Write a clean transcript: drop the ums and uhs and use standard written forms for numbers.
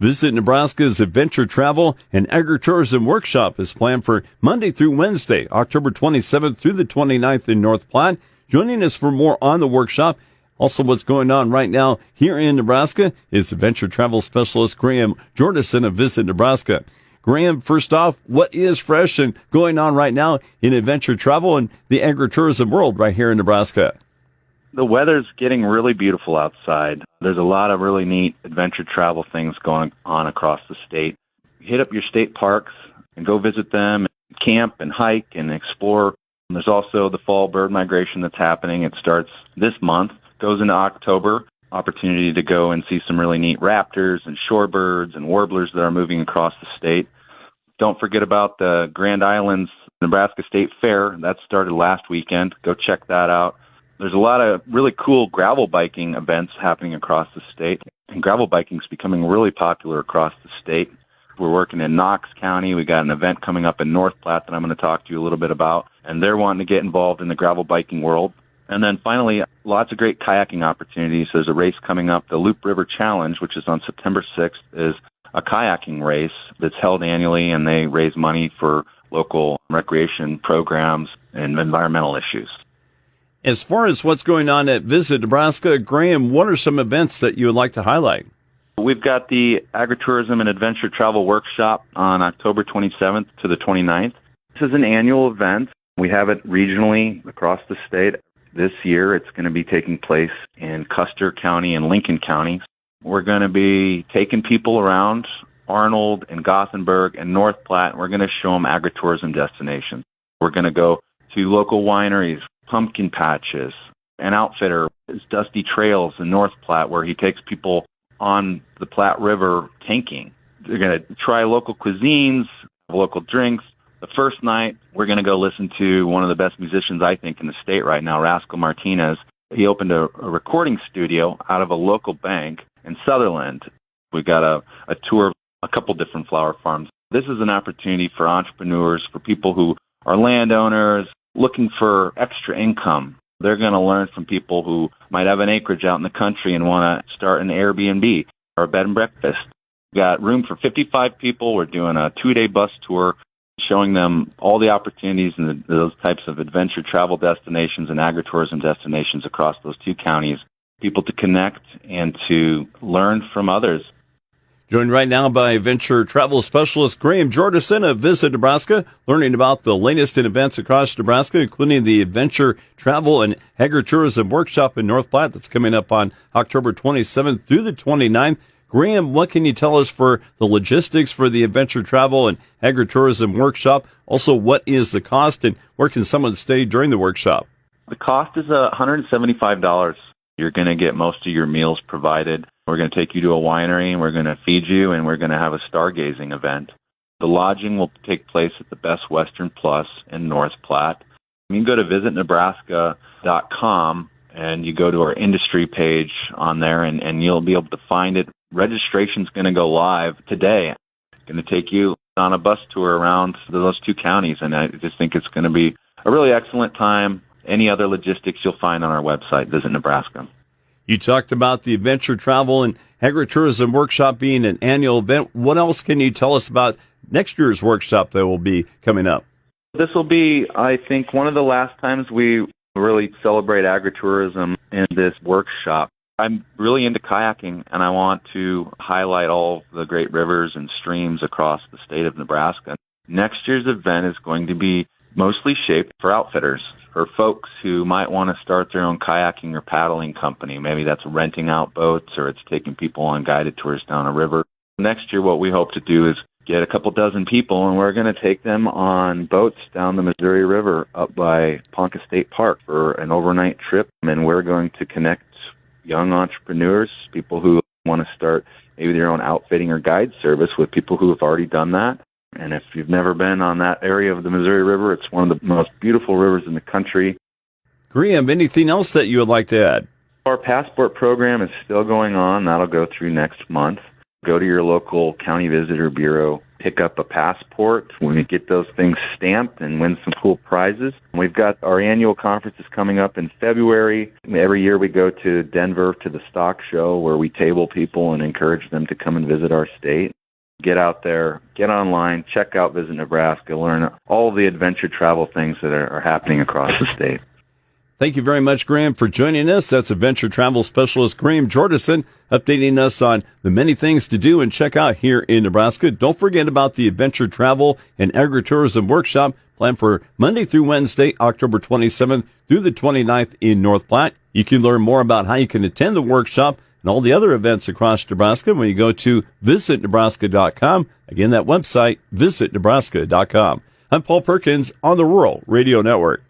Visit Nebraska's Adventure Travel and Agri-Tourism Workshop is planned for Monday through Wednesday, October 27th through the 29th in North Platte. Joining us for more on the workshop, also what's going on right now here in Nebraska, is Adventure Travel Specialist Graham Jordison of Visit Nebraska. Graham, first off, what is fresh and going on right now in adventure travel and the agritourism world right here in Nebraska? The weather's getting really beautiful outside. There's a lot of really neat adventure travel things going on across the state. Hit up your state parks and go visit them, camp and hike and explore. There's also the fall bird migration that's happening. It starts this month, goes into October. Opportunity to go and see some really neat raptors and shorebirds and warblers that are moving across the state. Don't forget about the Grand Islands Nebraska State Fair. That started last weekend. Go check that out. There's a lot of really cool gravel biking events happening across the state, and gravel biking is becoming really popular across the state. We're working in Knox County. We got an event coming up in North Platte that I'm going to talk to you a little bit about, and they're wanting to get involved in the gravel biking world. And then finally, lots of great kayaking opportunities. There's a race coming up, the Loop River Challenge, which is on September 6th, is a kayaking race that's held annually, and they raise money for local recreation programs and environmental issues. As far as what's going on at Visit Nebraska, Graham, what are some events that you would like to highlight? We've got the Agri-Tourism and Adventure Travel Workshop on October 27th to the 29th. This is an annual event. We have it regionally across the state. This year, it's going to be taking place in Custer County and Lincoln County. We're going to be taking people around Arnold and Gothenburg and North Platte, and we're going to show them agritourism destinations. We're going to go to local wineries, pumpkin patches. An outfitter is Dusty Trails in North Platte, where he takes people on the Platte River tanking. They're going to try local cuisines, local drinks. The first night, we're going to go listen to one of the best musicians, I think, in the state right now, Rascal Martinez. He opened a recording studio out of a local bank in Sutherland. We got a tour of a couple different flower farms. This is an opportunity for entrepreneurs, for people who are landowners looking for extra income. They're going to learn from people who might have an acreage out in the country and want to start an Airbnb or a bed and breakfast. We got room for 55 people. We're doing a 2-day bus tour, showing them all the opportunities and those types of adventure travel destinations and agritourism destinations across those two counties, people to connect and to learn from others. Joined right now by Adventure Travel Specialist Graham Jordison of Visit Nebraska, learning about the latest in events across Nebraska, including the Adventure Travel and Agritourism Workshop in North Platte that's coming up on October 27th through the 29th. Graham, what can you tell us for the logistics for the Adventure Travel and Agritourism Workshop? Also, what is the cost and where can someone stay during the workshop? The cost is $175. You're going to get most of your meals provided. We're going to take you to a winery, and we're going to feed you, and we're going to have a stargazing event. The lodging will take place at the Best Western Plus in North Platte. You can go to visitnebraska.com, and you go to our industry page on there, and you'll be able to find it. Registration's going to go live today. It's going to take you on a bus tour around those two counties, and I just think it's going to be a really excellent time. Any other logistics you'll find on our website, Visit Nebraska. You talked about the Adventure Travel and Agritourism Workshop being an annual event. What else can you tell us about next year's workshop that will be coming up? This will be, I think, one of the last times we really celebrate agritourism in this workshop. I'm really into kayaking, and I want to highlight all the great rivers and streams across the state of Nebraska. Next year's event is going to be mostly shaped for outfitters, for folks who might want to start their own kayaking or paddling company. Maybe that's renting out boats or it's taking people on guided tours down a river. Next year, what we hope to do is get a couple dozen people, and we're going to take them on boats down the Missouri River up by Ponca State Park for an overnight trip. And we're going to connect young entrepreneurs, people who want to start maybe their own outfitting or guide service with people who have already done that. And if you've never been on that area of the Missouri River, it's one of the most beautiful rivers in the country. Graham, anything else that you would like to add? Our passport program is still going on. That'll go through next month. Go to your local county visitor bureau, pick up a passport. We get those things stamped and win some cool prizes. We've got our annual conferences coming up in February. Every year we go to Denver to the stock show where we table people and encourage them to come and visit our state. Get out there, get online, check out Visit Nebraska, learn all the adventure travel things that are happening across the state. Thank you very much, Graham, for joining us. That's Adventure Travel Specialist Graham Jordison, updating us on the many things to do and check out here in Nebraska. Don't forget about the Adventure Travel and Agri-Tourism Workshop planned for Monday through Wednesday, October 27th through the 29th in North Platte. You can learn more about how you can attend the workshop and all the other events across Nebraska when you go to visitnebraska.com. Again, that website, visitnebraska.com. I'm Paul Perkins on the Rural Radio Network.